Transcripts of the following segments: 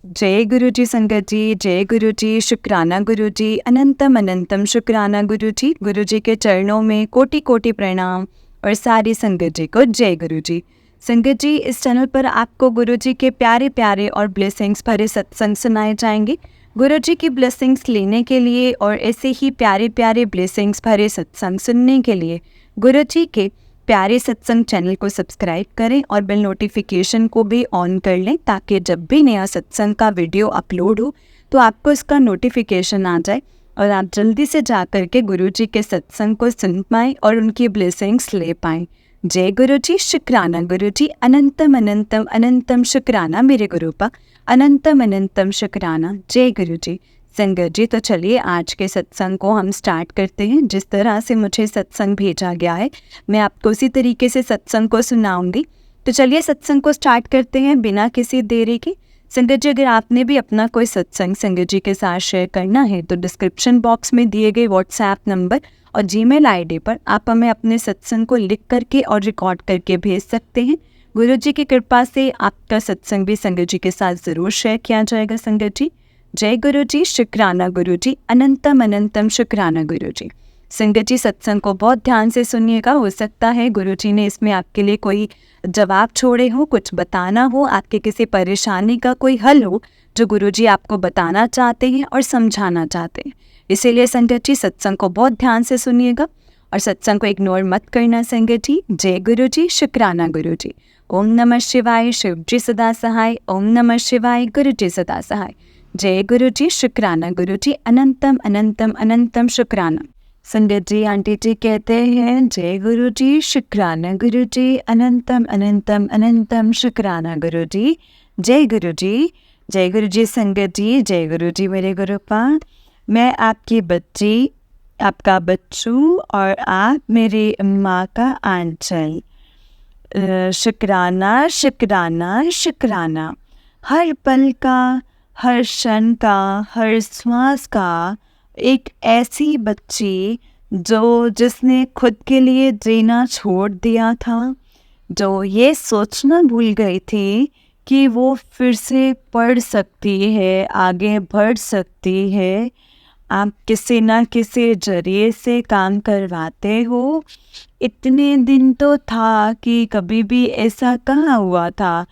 जय गुरु जी संगत जी, जय गुरु जी, शुक्राना गुरु जी, अनंतम अनंतम शुक्राना गुरु जी। गुरु जी के चरणों में कोटि कोटि प्रणाम और सारी संगत जी को जय गुरु जी। संगत जी, इस चैनल पर आपको गुरु जी के प्यारे प्यारे और ब्लेसिंग्स भरे सत्संग सुनाए जाएंगे। गुरु जी की ब्लेसिंग्स लेने के लिए और ऐसे ही प्यारे प्यारे ब्लेसिंग्स भरे सत्संग सुनने के लिए गुरु जी के प्यारे सत्संग चैनल को सब्सक्राइब करें और बेल नोटिफिकेशन को भी ऑन कर लें, ताकि जब भी नया सत्संग का वीडियो अपलोड हो तो आपको इसका नोटिफिकेशन आ जाए और आप जल्दी से जा कर के गुरु जी के सत्संग को सुन पाएँ और उनकी ब्लेसिंग्स ले पाएँ। जय गुरु जी, शुक्राना गुरु जी, अनंतम अनंतम अनंतम शुक्राना मेरे गुरु पा, अनंतम अनंतम शुक्राना। जय गुरु जी। संगत जी, तो चलिए आज के सत्संग को हम स्टार्ट करते हैं। जिस तरह से मुझे सत्संग भेजा गया है मैं आपको उसी तरीके से सत्संग को सुनाऊंगी। तो चलिए सत्संग को स्टार्ट करते हैं बिना किसी देरी के। संगत जी, अगर आपने भी अपना कोई सत्संग संगत जी के साथ शेयर करना है तो डिस्क्रिप्शन बॉक्स में दिए गए व्हाट्सएप नंबर और जीमेल आईडी पर आप हमें अपने सत्संग को लिख करके और रिकॉर्ड करके भेज सकते हैं। गुरु जी की कृपा से आपका सत्संग भी संगत जी के साथ ज़रूर शेयर किया जाएगा। संगत जी, जय गुरु जी, शुक्राना गुरु जी, अनंतम अनंतम शुक्राना गुरु जी। संगत जी, सत्संग को बहुत ध्यान से सुनिएगा। हो सकता है गुरु जी ने इसमें आपके लिए कोई जवाब छोड़े हो, कुछ बताना हो, आपके किसी परेशानी का कोई हल हो जो गुरु जी आपको बताना चाहते हैं और समझाना चाहते हैं। इसीलिए संगत जी सत्संग को बहुत ध्यान से सुनिएगा और सत्संग को इग्नोर मत करना। संगत जी, जय गुरु जी, शुक्राना गुरु जी। ओम नमः शिवाय, शिव जी सदा सहाय। ओम नमः शिवाय, गुरु जी सदा सहाय। जय गुरु जी, शुक्राना गुरु जी, अनंतम अनंतम अनंतम शुक्राना। संगत जी, आंटी जी कहते हैं जय गुरु जी, शुक्राना गुरु जी, अनंतम अनंतम अनंतम शुक्राना गुरु जी। जय गुरु जी, जय गुरु जी। संगत जी, जय गुरु जी मेरे गुरुपा। मैं आपकी बच्ची, आपका बच्चू और आप मेरी माँ का आंचल। शुक्राना शुक्राना शुक्राना। हर पल का, हर क्षण का, हर श्वास का एक ऐसी बच्ची जिसने खुद के लिए जीना छोड़ दिया था, जो ये सोचना भूल गई थी कि वो फिर से पढ़ सकती है, आगे बढ़ सकती है। आप किसी ना किसी जरिए से काम करवाते हो। इतने दिन तो था कि कभी भी ऐसा कहाँ हुआ था।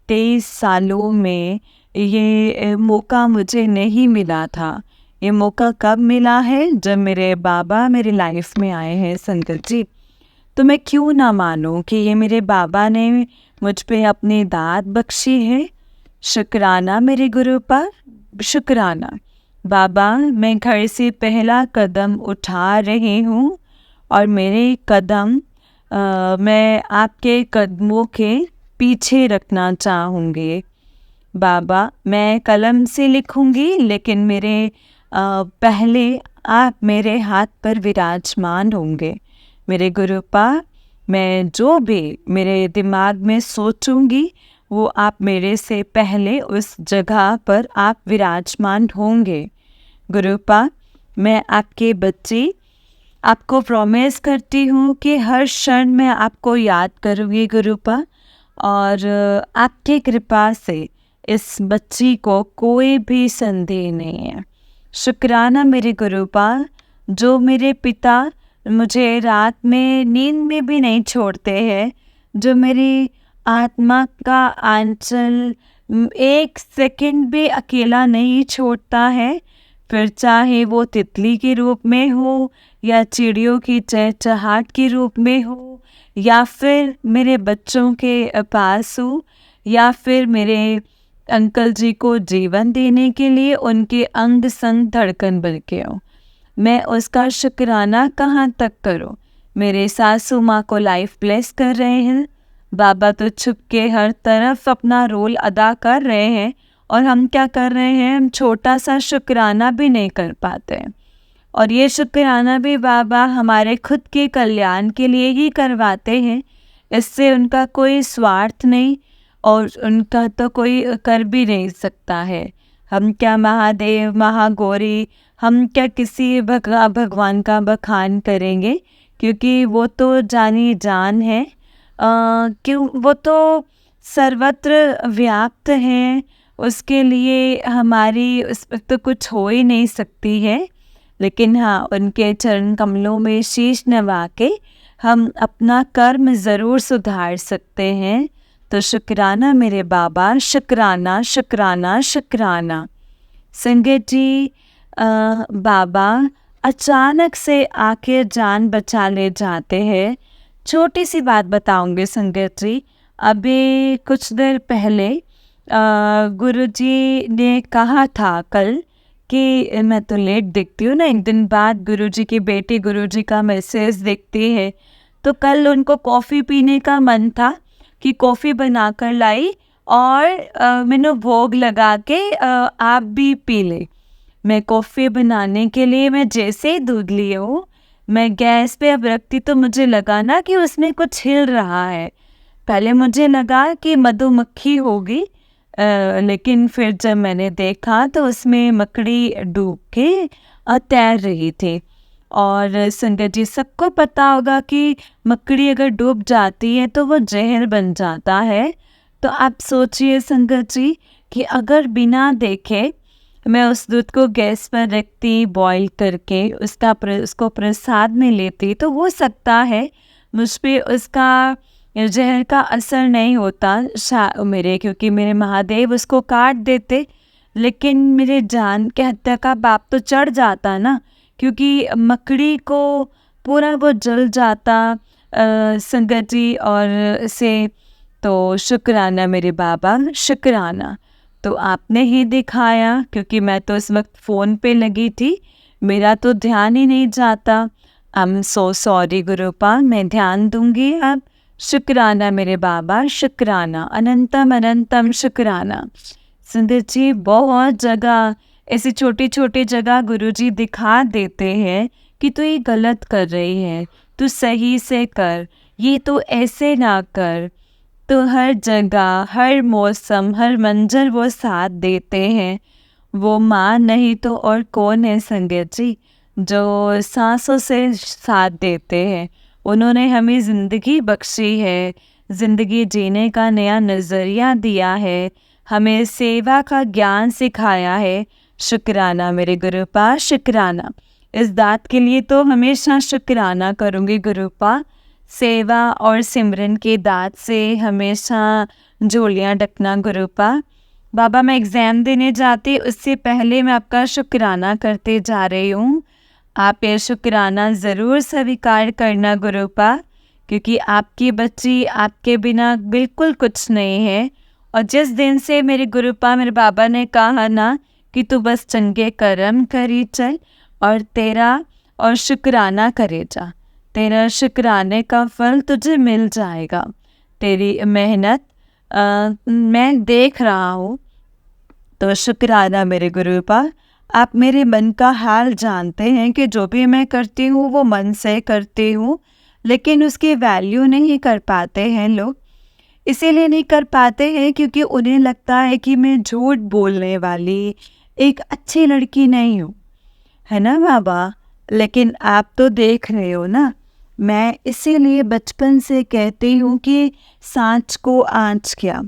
23 सालों में ये मौका मुझे नहीं मिला था। ये मौका कब मिला है? जब मेरे बाबा मेरी लाइफ में आए हैं संगत जी। तो मैं क्यों ना मानूं कि ये मेरे बाबा ने मुझ पे अपनी दात बख्शी है। शुक्राना मेरे गुरु पर, शुक्राना। बाबा, मैं घर से पहला कदम उठा रही हूँ और मेरे कदम मैं आपके कदमों के पीछे रखना चाहूँगी। बाबा, मैं कलम से लिखूँगी, लेकिन मेरे पहले आप मेरे हाथ पर विराजमान होंगे। मेरे गुरुपा, मैं जो भी मेरे दिमाग में सोचूंगी वो आप मेरे से पहले उस जगह पर आप विराजमान होंगे। गुरुपा, मैं आपके बच्ची, आपको प्रॉमिस करती हूँ कि हर क्षण मैं आपको याद करूँगी गुरुपा, और आपकी कृपा से इस बच्ची को कोई भी संदेह नहीं है। शुक्राना मेरे गुरुपा, जो मेरे पिता मुझे रात में नींद में भी नहीं छोड़ते हैं, जो मेरी आत्मा का आंचल एक सेकंड भी अकेला नहीं छोड़ता है, फिर चाहे वो तितली के रूप में हो या चिड़ियों की चहचहाट के रूप में हो, या फिर मेरे बच्चों के पास हो, या फिर मेरे अंकल जी को जीवन देने के लिए उनके अंग संग धड़कन बन के हो। मैं उसका शुक्राना कहाँ तक करूँ। मेरे सासू माँ को लाइफ ब्लेस कर रहे हैं, बाबा तो छुप के हर तरफ अपना रोल अदा कर रहे हैं, और हम क्या कर रहे हैं? हम छोटा सा शुक्राना भी नहीं कर पाते हैं। और ये शुक्राना भी बाबा हमारे खुद के कल्याण के लिए ही करवाते हैं। इससे उनका कोई स्वार्थ नहीं, और उनका तो कोई कर भी नहीं सकता है। हम क्या महादेव महागौरी, हम क्या किसी भगवान का बखान करेंगे, क्योंकि वो तो जानी जान है। क्यों? वो तो सर्वत्र व्याप्त हैं, उसके लिए हमारी उस पर तो कुछ हो ही नहीं सकती है, लेकिन हाँ, उनके चरण कमलों में शीश नवा के हम अपना कर्म ज़रूर सुधार सकते हैं। तो शुक्राना मेरे बाबा, शुक्राना शुक्राना शुक्राना। संगत जी, बाबा अचानक से आके जान बचा ले जाते हैं। छोटी सी बात बताऊंगी संगत जी। अभी कुछ देर पहले गुरुजी ने कहा था कल कि मैं तो लेट देखती हूँ ना, एक दिन बाद गुरुजी की बेटी गुरुजी का मैसेज देखती है, तो कल उनको कॉफ़ी पीने का मन था कि कॉफ़ी बना कर लाई और मैंने भोग लगा के आप भी पी ले। मैं कॉफ़ी बनाने के लिए मैं जैसे ही दूध लिए हूँ, मैं गैस पे अब रखती तो मुझे लगा ना कि उसमें कुछ हिल रहा है। पहले मुझे लगा कि मधुमक्खी होगी, लेकिन फिर जब मैंने देखा तो उसमें मकड़ी डूब के तैर रही थी। और संगत जी, सबको पता होगा कि मकड़ी अगर डूब जाती है तो वो जहर बन जाता है। तो आप सोचिए संगत जी कि अगर बिना देखे मैं उस दूध को गैस पर रखती, बॉईल करके उसको प्रसाद में लेती, तो हो सकता है मुझ पे उसका जहर का असर नहीं होता मेरे, क्योंकि मेरे महादेव उसको काट देते। लेकिन मेरे जान के हत्या का पाप तो चढ़ जाता ना, क्योंकि मकड़ी को पूरा वो जल जाता संगत जी। और से तो शुक्राना मेरे बाबा, शुक्राना। तो आपने ही दिखाया, क्योंकि मैं तो इस वक्त फ़ोन पे लगी थी, मेरा तो ध्यान ही नहीं जाता। आई एम सो सॉरी गुरुपा, मैं ध्यान दूंगी अब। शुक्राना मेरे बाबा, शुक्राना, अनंतम अनंतम शुक्राना। सुंदर जी, बहुत जगह ऐसी छोटी छोटी जगह गुरुजी दिखा देते हैं कि तू ये गलत कर रही है, तू सही से कर, ये तो ऐसे ना कर। तो हर जगह, हर मौसम, हर मंजर वो साथ देते हैं। वो माँ नहीं तो और कौन है संगत जी, जो सांसों से साथ देते हैं। उन्होंने हमें ज़िंदगी बख्शी है, ज़िंदगी जीने का नया नज़रिया दिया है, हमें सेवा का ज्ञान सिखाया है। शुक्राना मेरे गुरुपा, शुक्राना। इस बात के लिए तो हमेशा शुक्राना करूँगी गुरुपा। सेवा और सिमरन के दात से हमेशा झोलियाँ ढकना गुरुपा। बाबा, मैं एग्ज़ाम देने जाती उससे पहले मैं आपका शुक्राना करते जा रही हूँ। आप ये शुक्राना ज़रूर स्वीकार करना गुरुपा, क्योंकि आपकी बच्ची आपके बिना बिल्कुल कुछ नहीं है। और जिस दिन से मेरे गुरुपा, मेरे बाबा ने कहा ना कि तू बस चंगे कर्म करी चल और तेरा और शुक्राना करे जा, तेरा शुक्राने का फल तुझे मिल जाएगा। तेरी मेहनत मैं देख रहा हूँ। तो शुक्राना मेरे गुरुपा। आप मेरे मन का हाल जानते हैं कि जो भी मैं करती हूँ वो मन से करती हूँ, लेकिन उसकी वैल्यू नहीं कर पाते हैं लोग। इसीलिए नहीं कर पाते हैं क्योंकि उन्हें लगता है कि मैं झूठ बोलने वाली एक अच्छी लड़की नहीं हूँ, है ना बाबा। लेकिन आप तो देख रहे हो ना, मैं इसीलिए बचपन से कहती हूँ कि सांच को आँच क्या।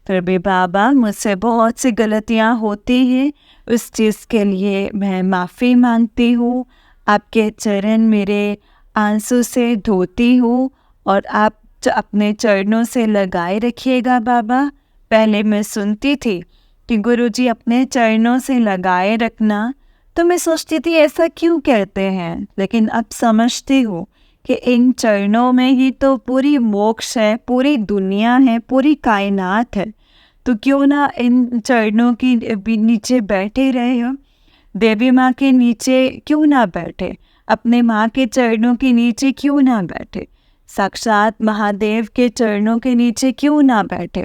फिर भी बाबा, मुझसे बहुत सी गलतियाँ होती हैं, उस चीज़ के लिए मैं माफ़ी मांगती हूँ। आपके चरण मेरे आंसू से धोती हूँ और आप अपने चरणों से लगाए रखिएगा बाबा। पहले मैं सुनती थी कि गुरुजी अपने चरणों से लगाए रखना, तो मैं सोचती थी ऐसा क्यों कहते हैं, लेकिन अब समझती हूँ कि इन चरणों में ही तो पूरी मोक्ष है, पूरी दुनिया है, पूरी कायनात है। तो क्यों ना इन चरणों की नीचे बैठे रहे हो। देवी माँ के नीचे क्यों ना बैठे, अपने माँ के चरणों के नीचे क्यों ना बैठे, साक्षात महादेव के चरणों के नीचे क्यों ना बैठे।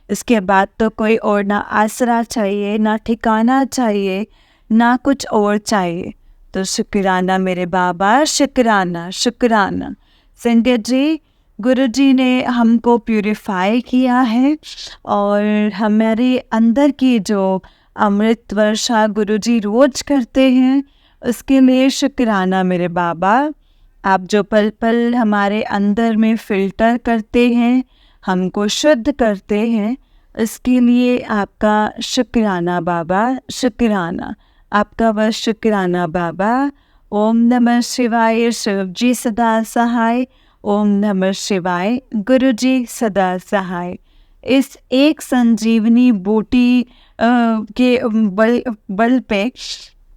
इसके बाद तो कोई और ना आसरा चाहिए, ना ठिकाना चाहिए, ना कुछ और चाहिए। तो शुक्राना मेरे बाबा, शुक्राना शुक्राना। संगत जी, गुरुजी ने हमको प्यूरिफाई किया है और हमारे अंदर की जो अमृत वर्षा गुरुजी रोज करते हैं, उसके लिए शुक्राना मेरे बाबा। आप जो पल पल हमारे अंदर में फ़िल्टर करते हैं, हमको शुद्ध करते हैं, इसके लिए आपका शुक्राना बाबा, शुक्राना, आपका बस शुक्राना बाबा। ओम नमः शिवाय, शिव जी सदा सहाय। ओम नमः शिवाय, गुरु जी सदा सहाय। इस एक संजीवनी बूटी के बल पे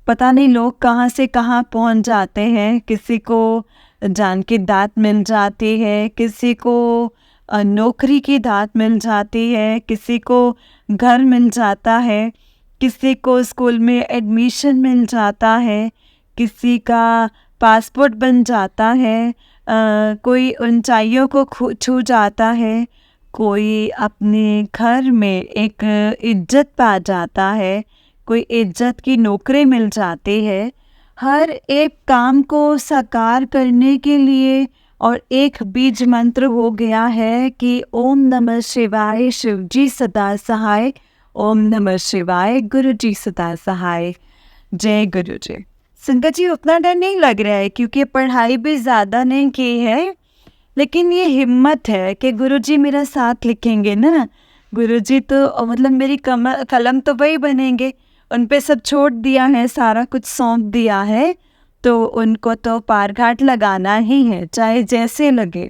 पता नहीं लोग कहाँ से कहाँ पहुँच जाते हैं। किसी को जान की दात मिल जाती है, किसी को नौकरी की दात मिल जाती है, किसी को घर मिल जाता है, किसी को स्कूल में एडमिशन मिल जाता है, किसी का पासपोर्ट बन जाता है, कोई ऊंचाइयों को छू जाता है, कोई अपने घर में एक इज्जत पा जाता है, कोई इज्जत की नौकरी मिल जाती है। हर एक काम को साकार करने के लिए और एक बीज मंत्र हो गया है कि ओम नमः शिवाय, शिव जी सदा सहाय। ओम नमः शिवाय, गुरु जी सदा सहाय। जय गुरु जी। संगत जी, उतना डर नहीं लग रहा है क्योंकि पढ़ाई भी ज़्यादा नहीं की है, लेकिन ये हिम्मत है कि गुरुजी मेरा साथ लिखेंगे ना। गुरुजी तो मतलब मेरी कलम तो वही बनेंगे, उन पे सब छोड़ दिया है, सारा कुछ सौंप दिया है, तो उनको तो पार घाट लगाना ही है, चाहे जैसे लगे,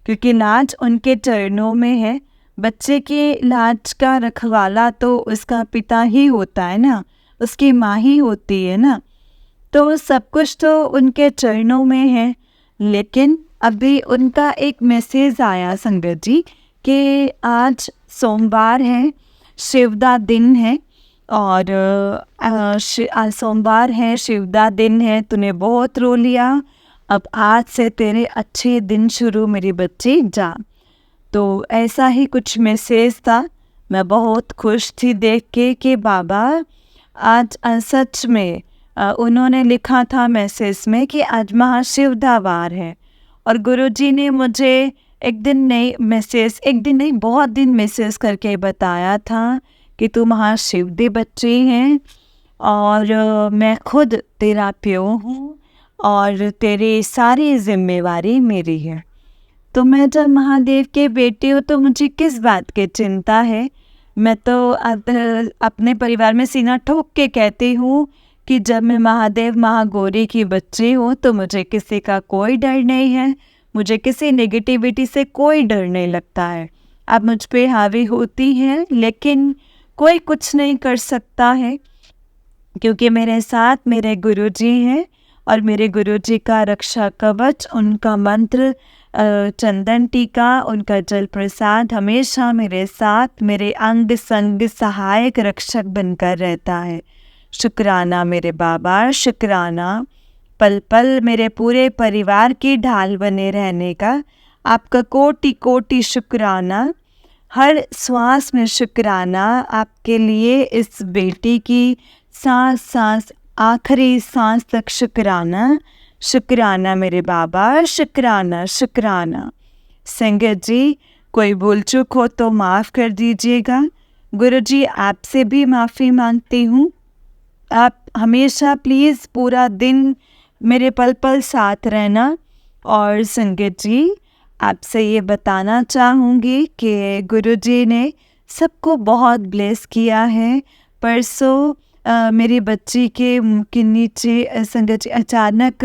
क्योंकि लाज उनके चरणों में है। बच्चे की लाज का रखवाला तो उसका पिता ही होता है ना, उसकी माँ ही होती है ना, तो सब कुछ तो उनके चरणों में है। लेकिन अभी उनका एक मैसेज आया संगत जी कि आज सोमवार है, शिवदा दिन है, और आज सोमवार है, शिवदा दिन है, तूने बहुत रो लिया, अब आज से तेरे अच्छे दिन शुरू मेरी बच्ची, जा। तो ऐसा ही कुछ मैसेज था। मैं बहुत खुश थी देख के कि बाबा आज सच में उन्होंने लिखा था मैसेज में कि आज महाशिवदा वार है। और गुरुजी ने मुझे एक दिन नहीं बहुत दिन मैसेज करके बताया था कि तू महाशिवदे बच्ची हैं और मैं खुद तेरा प्यो हूँ और तेरी सारी जिम्मेवारी मेरी है। तो मैं जब महादेव के बेटी हूँ तो मुझे किस बात की चिंता है। मैं तो अपने परिवार में सीना ठोक के कहती हूँ कि जब मैं महादेव महागौरी की बच्ची हूँ तो मुझे किसी का कोई डर नहीं है, मुझे किसी नेगेटिविटी से कोई डर नहीं लगता है। आप मुझ पे हावी होती हैं लेकिन कोई कुछ नहीं कर सकता है, क्योंकि मेरे साथ मेरे गुरुजी हैं और मेरे गुरुजी का रक्षा कवच, उनका मंत्र, चंदन टीका, उनका जल प्रसाद हमेशा मेरे साथ, मेरे अंग संग सहायक रक्षक बनकर रहता है। शुक्राना मेरे बाबा, शुक्राना पल पल मेरे पूरे परिवार की ढाल बने रहने का। आपका कोटि कोटि शुक्राना, हर श्वास में शुक्राना आपके लिए, इस बेटी की सांस सांस आखिरी सांस तक शुक्राना। शुक्राना मेरे बाबा, शुक्राना शुक्राना। संगत जी, कोई भूल चूक हो तो माफ़ कर दीजिएगा। गुरुजी आपसे भी माफ़ी मांगती हूँ। आप हमेशा प्लीज़ पूरा दिन मेरे पल पल साथ रहना। और संगत जी, आपसे ये बताना चाहूँगी कि गुरुजी ने सबको बहुत ब्लेस किया है। परसों मेरी बच्ची के मुँह के नीचे संगत जी अचानक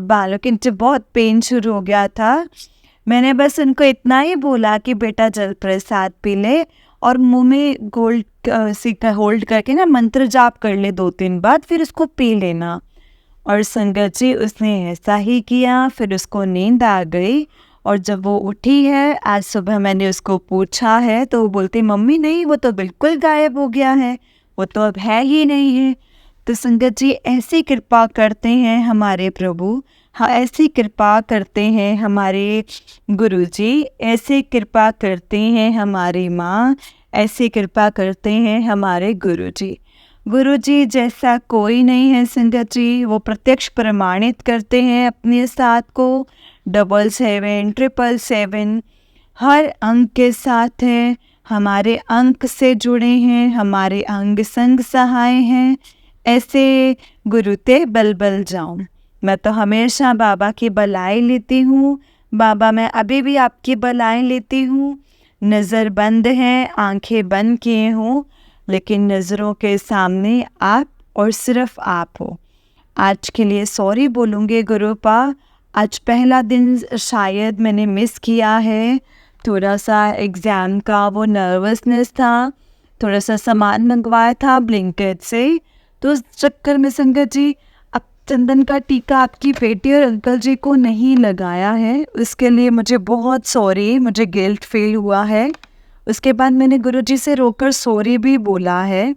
बालों के नीचे बहुत पेन शुरू हो गया था। मैंने बस उनको इतना ही बोला कि बेटा जल प्रसाद पी ले और मुंह में होल्ड करके ना मंत्र जाप कर ले 2-3 बार, फिर उसको पी लेना। और संगत जी उसने ऐसा ही किया। फिर उसको नींद आ गई और जब वो उठी है, आज सुबह मैंने उसको पूछा है तो वो बोलती मम्मी नहीं, वो तो बिल्कुल गायब हो गया है, वो तो अब है ही नहीं है। तो संगत जी ऐसी कृपा करते हैं हमारे प्रभु, हाँ ऐसी कृपा करते हैं हमारे गुरुजी, ऐसी कृपा करते हैं हमारी माँ, ऐसी कृपा करते हैं हमारे गुरुजी। गुरुजी जैसा कोई नहीं है संगत जी। वो प्रत्यक्ष प्रमाणित करते हैं अपने साथ को। 777 777 हर अंक के साथ है, हमारे अंक से जुड़े हैं, हमारे अंग संग सहाय हैं। ऐसे गुरु ते बल बल जाऊं। मैं तो हमेशा बाबा की बलाई लेती हूँ। बाबा मैं अभी भी आपकी बलाई लेती हूँ। नज़र बंद है, आंखें बंद किए हूँ, लेकिन नज़रों के सामने आप और सिर्फ आप हो। आज के लिए सॉरी बोलूँगी गुरुपा। आज पहला दिन शायद मैंने मिस किया है, थोड़ा सा एग्ज़ाम का वो नर्वसनेस था, थोड़ा सा सामान मंगवाया था ब्लिंकिट से, तो उस चक्कर में संगत जी अब चंदन का टीका आपकी बेटी और अंकल जी को नहीं लगाया है, उसके लिए मुझे बहुत सॉरी, मुझे गिल्ट फील हुआ है। उसके बाद मैंने गुरुजी से रोकर सॉरी भी बोला है।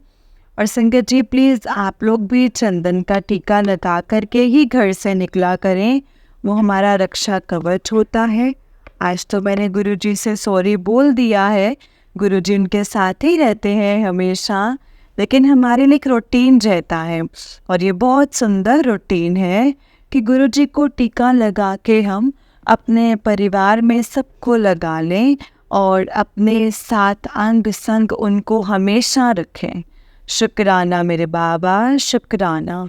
और संगत जी प्लीज़ आप लोग भी चंदन का टीका लगा करके ही घर से निकला करें, वो हमारा रक्षा कवच होता है। आज तो मैंने गुरुजी से सॉरी बोल दिया है, गुरुजी उनके साथ ही रहते हैं हमेशा, लेकिन हमारे लिए एक रूटीन रहता है और ये बहुत सुंदर रूटीन है कि गुरुजी को टीका लगा के हम अपने परिवार में सबको लगा लें और अपने साथ अंग संग उनको हमेशा रखें। शुक्राना मेरे बाबा, शुक्राना।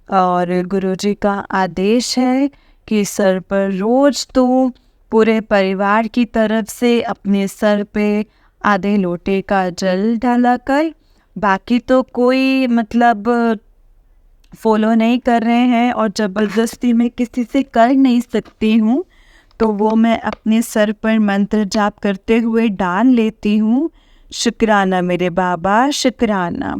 और गुरुजी का आदेश है कि सर पर रोज़ तो पूरे परिवार की तरफ से अपने सर पे आधे लोटे का जल डाला कर, बाकी तो कोई मतलब फॉलो नहीं कर रहे हैं और ज़बरदस्ती मैं किसी से कर नहीं सकती हूँ, तो वो मैं अपने सर पर मंत्र जाप करते हुए डाल लेती हूँ। शुक्राना मेरे बाबा, शुक्राना।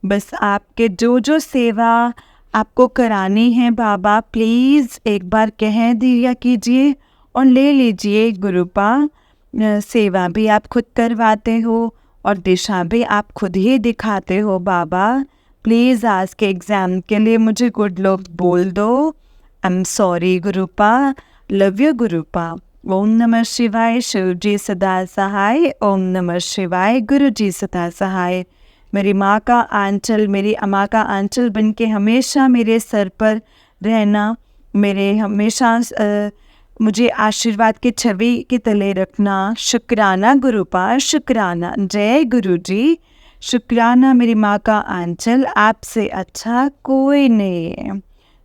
बस आपके जो जो सेवा आपको करानी है बाबा, प्लीज़ एक बार कह दिया कीजिए और ले लीजिए गुरुपा। सेवा भी आप खुद करवाते हो और दिशा भी आप खुद ही दिखाते हो बाबा। प्लीज़ आज के एग्ज़ाम के लिए मुझे गुड लक बोल दो। I am sorry Gurupa, love you Gurupa. ओम नमः शिवाय, शिव जी सदा सहाय। ओम नमः शिवाय, गुरु जी सदा सहाय। मेरी माँ का आंचल, मेरी अम्मा का आंचल बन के हमेशा मेरे सर पर रहना, मेरे हमेशा मुझे आशीर्वाद के छवि के तले रखना। शुक्राना गुरुपा, शुक्राना। जय गुरु जी। शुक्राना मेरी माँ का आंचल, आपसे अच्छा कोई नहीं है।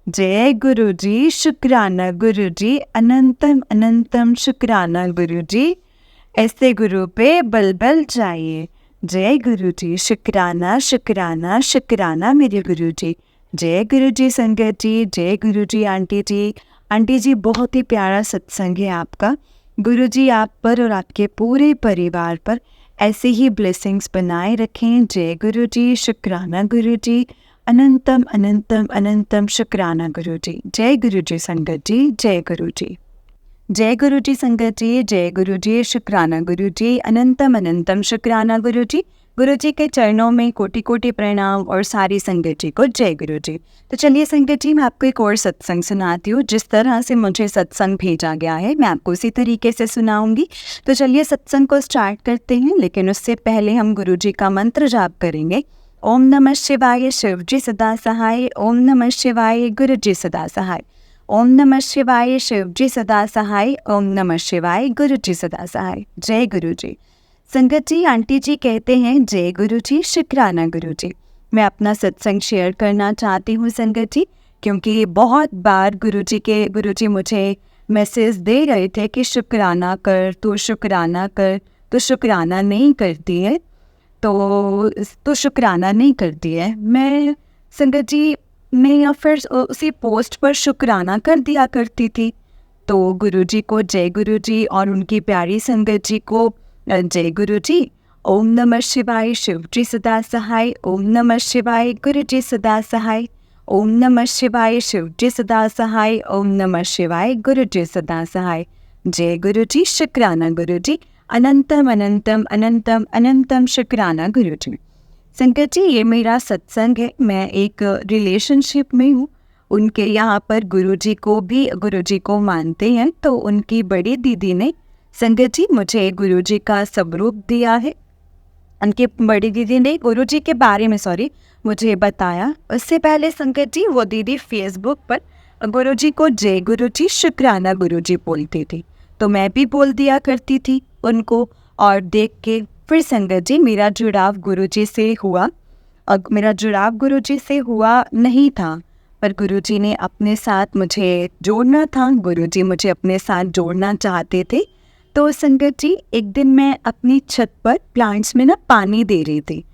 जय गुरु जी, शुक्राना गुरु जी, अनंतम अनंतम शुक्राना गुरु जी। ऐसे गुरु पे बल बल चाहिए। जय गुरु जी, शुक्राना शुक्राना शुक्राना मेरे गुरु जी। जय गुरु जी संगत जी, जय गुरु जी आंटी जी। आंटी जी बहुत ही प्यारा सत्संग है आपका। गुरु जी आप पर और आपके पूरे परिवार पर ऐसे ही ब्लेसिंग्स बनाए रखें। जय गुरु जी, शुक्राना गुरु जी, अनंतम अनंतम अनंतम शुक्राना गुरु जी। जय गुरु जी संगत जी, जय गुरु जी। जय गुरु जी संगत जी, जय गुरु जी, शुक्राना गुरु जी, अनंतम अनंतम शुक्राना गुरु जी। गुरु जी के चरणों में कोटि कोटि प्रणाम और सारी संगत जी को जय गुरु जी। तो चलिए संगत जी, मैं आपको एक और सत्संग सुनाती हूँ। जिस तरह से मुझे सत्संग भेजा गया है मैं आपको उसी तरीके से सुनाऊंगी। तो चलिए सत्संग को स्टार्ट करते हैं, लेकिन उससे पहले हम गुरु जी का मंत्र जाप करेंगे। ओम नमः शिवाय, शिव जी सदा सहाय। ओम नमः शिवाय, गुरु जी सदा सहाय। ओम नमः शिवाय, शिव जी सदा सहाय। ओम नमः शिवाय, गुरु जी सदा सहाय। जय गुरु जी। संगत जी, आंटी जी कहते हैं जय गुरु जी, शुक्राना गुरु जी। मैं अपना सत्संग शेयर करना चाहती हूँ संगत जी, क्योंकि बहुत बार गुरु जी मुझे मैसेज दे रहे थे कि शुक्राना कर, तो शुक्राना कर, तो शुक्राना नहीं करती है, तो शुक्राना नहीं करती है। मैं संगत जी मैं या फिर उसी पोस्ट पर शुक्राना कर दिया करती थी। तो गुरुजी को जय गुरु जी और उनकी प्यारी संगत जी को जय गुरु जी। ओम नमः शिवाय, शिव जी सदा सहाय। ओम नमः शिवाय, गुरु जी सदा सहाय। ओम नमः शिवाय, शिव जी सदा सहाय। ओम नमः शिवाय, गुरु जी सदा सहाय। जय गुरु जी, शुक्राना गुरु जी, अनंतम अनंतम अनंतम अनंतम शुक्राना गुरु जी। संगत जी, ये मेरा सत्संग है, मैं एक रिलेशनशिप में हूँ। उनके यहाँ पर गुरुजी को मानते हैं, तो उनकी बड़ी दीदी ने संगत जी मुझे गुरुजी का स्वरूप दिया है। उनकी बड़ी दीदी ने गुरुजी के बारे में मुझे बताया। उससे पहले संगत जी वो दीदी फेसबुक पर गुरुजी को जय गुरुजी, शुक्राना गुरुजी बोलती थी, तो मैं भी बोल दिया करती थी उनको। और देख के फिर संगत जी मेरा जुड़ाव गुरुजी से हुआ। और मेरा जुड़ाव गुरुजी से हुआ नहीं था, पर गुरुजी ने अपने साथ मुझे जोड़ना था। गुरुजी मुझे अपने साथ जोड़ना चाहते थे, तो संगत जी, एक दिन मैं अपनी छत पर प्लांट्स में ना पानी दे रही थी।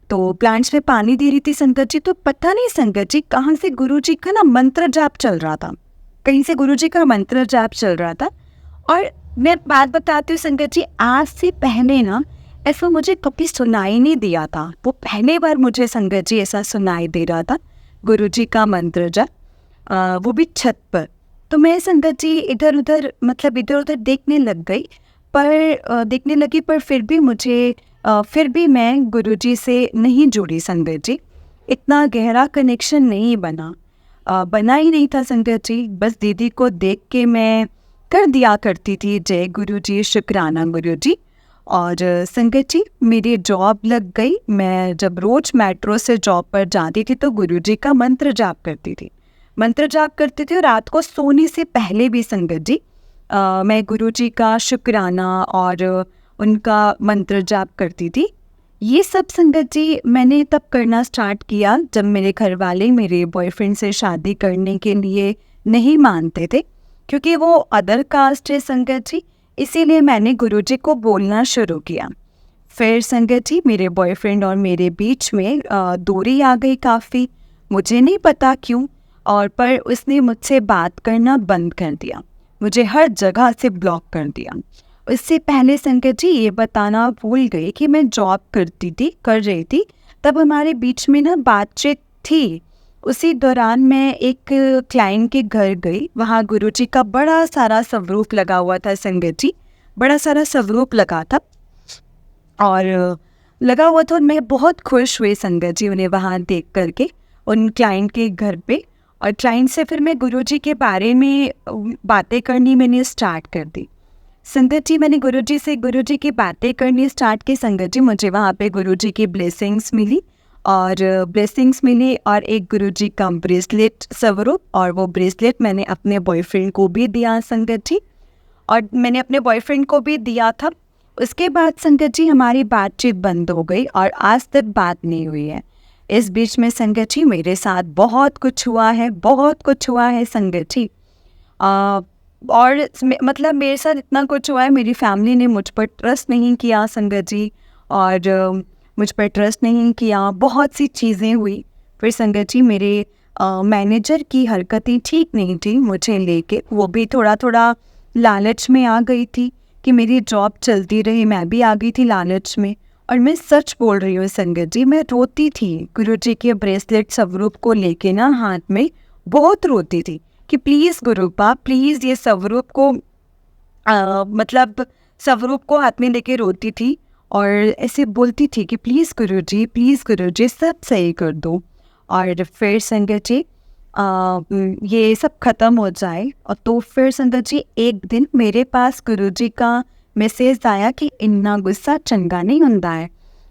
तो प्लांट्स में पानी दे रही थी संगत जी, तो पता नहीं संगत जी कहाँ से गुरुजी का ना मंत्र जाप चल रहा था। कहीं से गुरुजी का मंत्र जाप चल रहा था। और मैं बात बताती हूँ संगत जी, आज से पहले ना ऐसा मुझे कभी सुनाई नहीं दिया था। वो पहली बार मुझे संगत जी ऐसा सुनाई दे रहा था, गुरुजी का मंत्र जाप, वो भी छत पर। तो मैं संगत जी इधर उधर देखने लग गई, देखने लगी, पर फिर भी मैं गुरुजी से नहीं जुड़ी संगत जी। इतना गहरा कनेक्शन नहीं बना ही नहीं था संगत जी। बस दीदी को देख के मैं कर दिया करती थी जय गुरुजी, शुक्राना गुरुजी। और संगत जी, मेरी जॉब लग गई। मैं जब रोज मेट्रो से जॉब पर जाती थी तो गुरुजी का मंत्र जाप करती थी। और रात को सोने से पहले भी संगत जी मैं गुरुजी का शुक्राना और उनका मंत्र जाप करती थी। ये सब संगत जी मैंने तब करना स्टार्ट किया जब मेरे घर वाले मेरे बॉयफ्रेंड से शादी करने के लिए नहीं मानते थे, क्योंकि वो अदर कास्ट है संगत जी। इसीलिए मैंने गुरुजी को बोलना शुरू किया। फिर संगत जी मेरे बॉयफ्रेंड और मेरे बीच में दूरी आ गई काफ़ी, मुझे नहीं पता क्यों। और पर उसने मुझसे बात करना बंद कर दिया, मुझे हर जगह से ब्लॉक कर दिया। इससे पहले संगत जी ये बताना भूल गई कि मैं जॉब कर रही थी, तब हमारे बीच में ना बातचीत थी। उसी दौरान मैं एक क्लाइंट के घर गई। वहाँ गुरुजी का बड़ा सारा स्वरूप लगा हुआ था संगत जी, बड़ा सारा स्वरूप लगा था और मैं बहुत खुश हुई संगत जी उन्हें वहाँ देख करके, उन क्लाइंट के घर पे। और क्लाइंट से फिर मैं गुरुजी के बारे में बातें करनी मैंने स्टार्ट कर दी संगत जी। मैंने गुरुजी की बातें करनी स्टार्ट की संगत जी। मुझे वहाँ पे गुरुजी की ब्लेसिंग्स मिली और एक गुरुजी का ब्रेसलेट स्वरूप, और वो ब्रेसलेट मैंने अपने बॉयफ्रेंड को भी दिया संगत जी, और मैंने अपने बॉयफ्रेंड को भी दिया था। उसके बाद संगत जी हमारी बातचीत बंद हो गई और आज तक बात नहीं हुई है। इस बीच में संगत जी मेरे साथ बहुत कुछ हुआ है संगत जी। और मतलब मेरे साथ इतना कुछ हुआ है, मेरी फैमिली ने मुझ पर ट्रस्ट नहीं किया संगत जी, और मुझ पर ट्रस्ट नहीं किया, बहुत सी चीज़ें हुई। फिर संगत जी मेरे मैनेजर की हरकतें ठीक नहीं थी मुझे लेके, वो भी थोड़ा लालच में आ गई थी कि मेरी जॉब चलती रही, मैं भी आ गई थी लालच में। और मैं सच बोल रही हूँ संगत जी, मैं रोती थी गुरुजी के ब्रेसलेट स्वरूप को लेके ना हाथ में, बहुत रोती थी कि प्लीज़ गुरुपा प्लीज़ ये स्वरूप को स्वरूप को हाथ में लेके रोती थी और ऐसे बोलती थी कि प्लीज़ गुरुजी सब सही कर दो। और फिर संगत जी ये सब ख़त्म हो जाए, और तो फिर संगत जी एक दिन मेरे पास गुरुजी का मैसेज आया कि इन्ना गुस्सा चंगा नहीं होता है,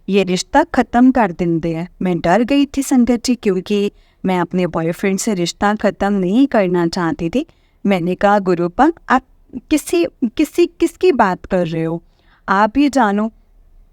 ये रिश्ता ख़त्म कर देंगे है। मैं डर गई थी संगत जी, क्योंकि मैं अपने बॉयफ्रेंड से रिश्ता ख़त्म नहीं करना चाहती थी। मैंने कहा गुरुपा आप किसकी बात कर रहे हो, आप ही जानो।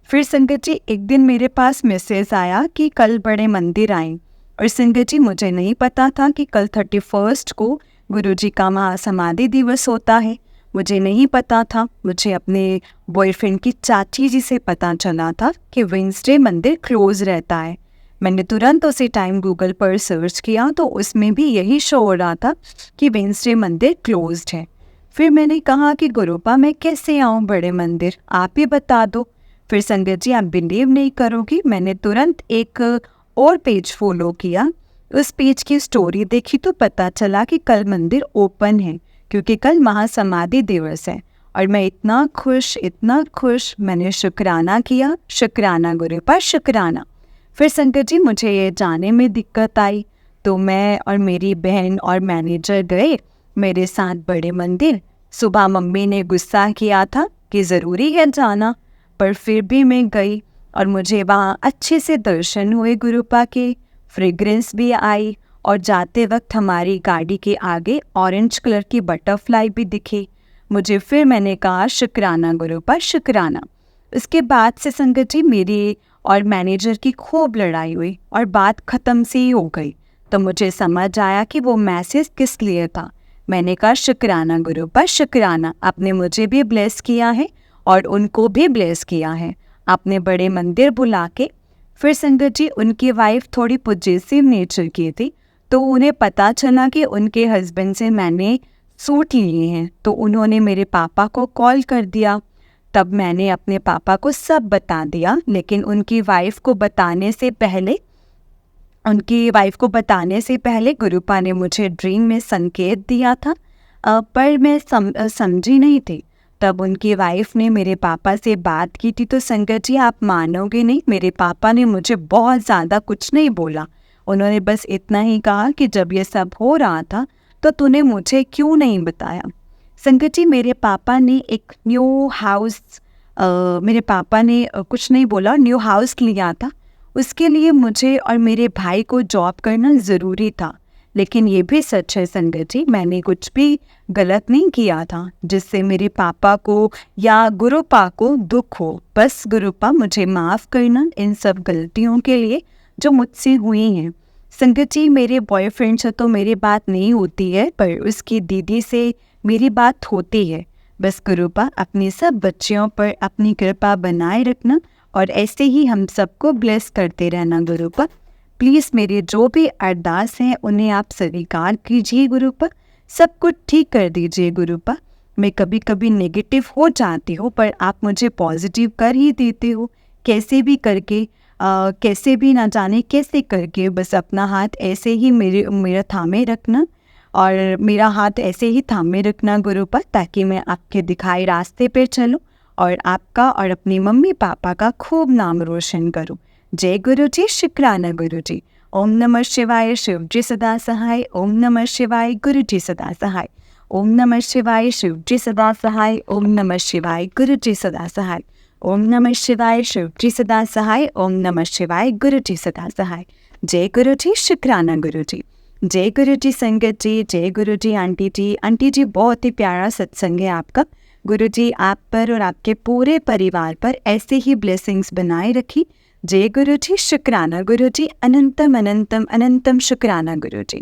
फिर संगत जी एक दिन मेरे पास मैसेज आया कि कल बड़े मंदिर आएँ, और संगत जी मुझे नहीं पता था कि कल 31 को गुरुजी का महासमाधि दिवस होता है, मुझे नहीं पता था। मुझे अपने बॉयफ्रेंड की चाची जी से पता चला था कि वेडनेसडे मंदिर क्लोज रहता है। मैंने तुरंत उसी टाइम गूगल पर सर्च किया तो उसमें भी यही शो हो रहा था कि वेडनेसडे मंदिर क्लोज्ड है। फिर मैंने कहा कि गुरुपा मैं कैसे आऊँ बड़े मंदिर, आप ही बता दो। फिर संगत जी आप बिलीव नहीं करोगी, मैंने तुरंत एक और पेज फॉलो किया, उस पेज की स्टोरी देखी तो पता चला कि कल मंदिर ओपन है, क्योंकि कल महासमाधि दिवस है। और मैं इतना खुश, मैंने शुक्राना किया, शुक्राना गुरुपा शुक्राना। फिर संगत जी मुझे ये जाने में दिक्कत आई, तो मैं और मेरी बहन और मैनेजर गए मेरे साथ बड़े मंदिर। सुबह मम्मी ने गुस्सा किया था कि ज़रूरी है जाना, पर फिर भी मैं गई और मुझे वहाँ अच्छे से दर्शन हुए गुरुपा के, फ्रेग्रेंस भी आई, और जाते वक्त हमारी गाड़ी के आगे ऑरेंज कलर की बटरफ्लाई भी दिखी मुझे। फिर मैंने कहा शुक्राना गुरुपा शुक्राना। उसके बाद से संगत जी मेरी और मैनेजर की खूब लड़ाई हुई और बात ख़त्म सी ही हो गई। तो मुझे समझ आया कि वो मैसेज किस लिए था। मैंने कहा शुक्राना गुरुपा, शुक्राना, आपने मुझे भी ब्लेस किया है और उनको भी ब्लेस किया है, आपने बड़े मंदिर बुला के। फिर संगत जी उनकी वाइफ थोड़ी पॉजिटिव नेचर की थी, तो उन्हें पता चला कि उनके हस्बैंड से मैंने सूट लिए हैं, तो उन्होंने मेरे पापा को कॉल कर दिया। तब मैंने अपने पापा को सब बता दिया, लेकिन उनकी वाइफ को बताने से पहले गुरुपा ने मुझे ड्रीम में संकेत दिया था, पर मैं समझी नहीं थी। तब उनकी वाइफ ने मेरे पापा से बात की थी। तो संगत जी आप मानोगे नहीं, मेरे पापा ने मुझे बहुत ज़्यादा कुछ नहीं बोला, उन्होंने बस इतना ही कहा कि जब ये सब हो रहा था तो तूने मुझे क्यों नहीं बताया। संगत जी मेरे पापा ने एक न्यू हाउस कुछ नहीं बोला, न्यू हाउस लिया था, उसके लिए मुझे और मेरे भाई को जॉब करना ज़रूरी था। लेकिन ये भी सच है संगत जी, मैंने कुछ भी गलत नहीं किया था जिससे मेरे पापा को या गुरुपा को दुख हो। बस गुरुपा मुझे माफ़ करना इन सब गलतियों के लिए जो मुझसे हुई हैं। संगत जी मेरे बॉयफ्रेंड से तो मेरी बात नहीं होती है, पर उसकी दीदी से मेरी बात होती है। बस गुरुपा अपनी सब बच्चियों पर अपनी कृपा बनाए रखना और ऐसे ही हम सबको ब्लेस करते रहना गुरुपा। प्लीज़ मेरे जो भी अरदास हैं उन्हें आप स्वीकार कीजिए गुरुपा, सब कुछ ठीक कर दीजिए गुरुपा। मैं कभी कभी नेगेटिव हो जाती हूँ, पर आप मुझे पॉजिटिव कर ही देते हो, कैसे भी करके, कैसे भी ना जाने कैसे करके। बस अपना हाथ ऐसे ही मेरा थामे रखना और मेरा हाथ ऐसे ही थामे रखना गुरुपा, ताकि मैं आपके दिखाए रास्ते पे चलूँ और आपका और अपनी मम्मी पापा का खूब नाम रोशन करूँ। जय गुरु जी, शुक्राना गुरु जी। ओम नमः शिवाय, शिव जी सदा सहाय। ओम नमः शिवाय, गुरु जी सदा सहाय। ओम नमः शिवाय, शिव जी सदा सहाय। ओम नमः शिवाय, गुरु जी सदा सहाय। ओम नमः शिवाय, शिव जी सदा सहाय। ओम नमः शिवाय, गुरु जी सदा सहाय। जय गुरु जी, शुक्राना गुरु जी। जय गुरु जी संगत जी, जय गुरु जी आंटी जी। आंटी जी बहुत ही प्यारा सत्संग है आपका। गुरु जी आप पर और आपके पूरे परिवार पर ऐसे ही ब्लेसिंग्स बनाए रखी। जय गुरु जी, शुक्राना गुरु जी, अनंतम अनंतम अनंतम शुक्राना गुरु जी।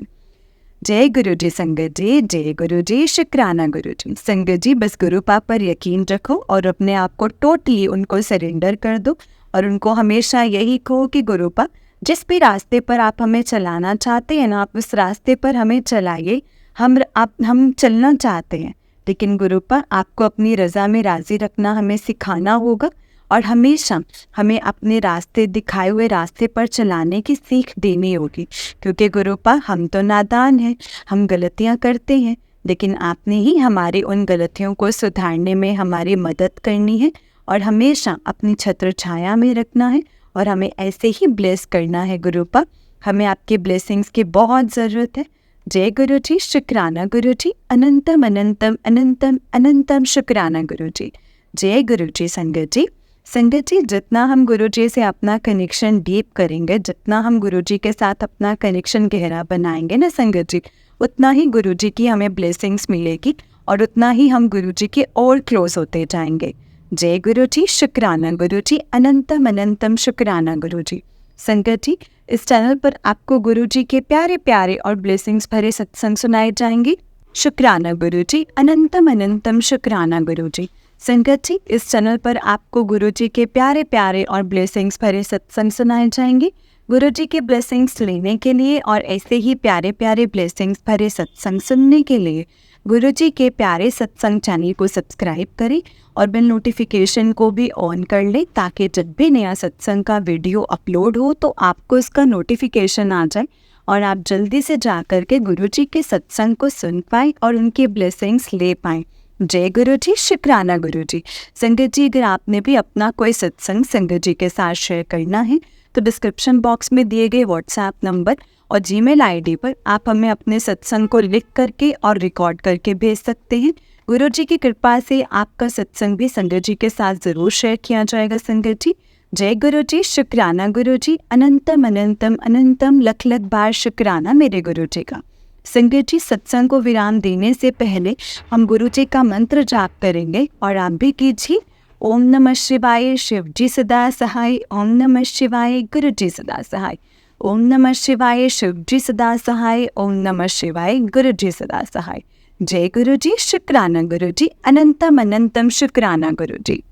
जय गुरु जी संगत जी, जय गुरु जी, शुक्राना गुरु जी। संगत जी बस गुरुपा पर यकीन रखो और अपने आप को टोटली उनको सरेंडर कर दो और उनको हमेशा यही कहो कि गुरुपा जिस भी रास्ते पर आप हमें चलाना चाहते हैं ना, आप उस रास्ते पर हमें चलाइए। हम चलना चाहते हैं, लेकिन गुरुपा आपको अपनी रज़ा में राज़ी रखना हमें सिखाना होगा और हमेशा हमें अपने रास्ते दिखाए हुए रास्ते पर चलाने की सीख देनी होगी। क्योंकि गुरुपा हम तो नादान हैं, हम गलतियां करते हैं, लेकिन आपने ही हमारी उन गलतियों को सुधारने में हमारी मदद करनी है और हमेशा अपनी छत्र छाया में रखना है और हमें ऐसे ही ब्लेस करना है गुरुपा। हमें आपके ब्लेसिंग्स की बहुत ज़रूरत है। जय गुरु जी, शुक्राना गुरु जी, अनंतम अनंतम अनंतम अनंतम शुक्राना गुरु जी। जय गुरु जी संगत जी। संगत जी जितना हम गुरु जी से अपना कनेक्शन डीप करेंगे, जितना हम गुरु जी के साथ अपना कनेक्शन गहरा बनाएंगे ना संगत जी, उतना ही गुरु जी की हमें ब्लेसिंग्स मिलेगी और उतना ही हम गुरु जी के और क्लोज होते जाएंगे। जय गुरु जी, शुक्राना गुरु जी, अनंतम अनंतम शुक्राना गुरु जी। संगत जी इस चैनल पर आपको गुरु जी के प्यारे प्यारे और ब्लेसिंग्स भरे सत्संग सुनाए जाएंगे। शुक्राना गुरु जी, अनंतम अनंतम शुक्राना गुरु जी। संगत जी इस चैनल पर आपको गुरु जी के प्यारे प्यारे और ब्लेसिंग्स भरे सत्संग सुनाए जाएंगे। गुरु जी के ब्लेसिंग्स लेने के लिए और ऐसे ही प्यारे प्यारे ब्लेसिंग्स भरे सत्संग सुनने के लिए गुरु जी के प्यारे सत्संग चैनल को सब्सक्राइब करें और बेल नोटिफिकेशन को भी ऑन कर लें, ताकि जब भी नया सत्संग का वीडियो अपलोड हो तो आपको इसका नोटिफिकेशन आ जाए और आप जल्दी से जा कर के गुरु जी के सत्संग को सुन पाएँ और उनके ब्लेसिंग्स ले पाएँ। जय गुरु जी, शुक्राना गुरु जी। संगत जी अगर आपने भी अपना कोई सत्संग संगत जी के साथ शेयर करना है तो डिस्क्रिप्शन बॉक्स में दिए गए व्हाट्सएप नंबर और जीमेल आईडी पर आप हमें अपने सत्संग को लिख करके और रिकॉर्ड करके भेज सकते हैं। गुरु जी की कृपा से आपका सत्संग भी संगत जी के साथ ज़रूर शेयर किया जाएगा संगत जी। जय गुरु जी, शुक्राना गुरु जी, अनंतम अनंतम अनंतम लख लख बार शुक्राना मेरे गुरु जी का। संगत जी सत्संग को विराम देने से पहले हम गुरु जी का मंत्र जाप करेंगे और आप भी कीजिए। ओम नमः शिवाय, शिव जी सदा सहाय। ओम नमः शिवाय, गुरु जी सदा सहाय। ओम नमः शिवाय, शिव जी सदा सहाय। ओम नमः शिवाय, गुरु जी सदा सहाय। जय गुरु जी, शुक्राना गुरु जी, अनंतम अनंतम शुक्राना गुरु जी।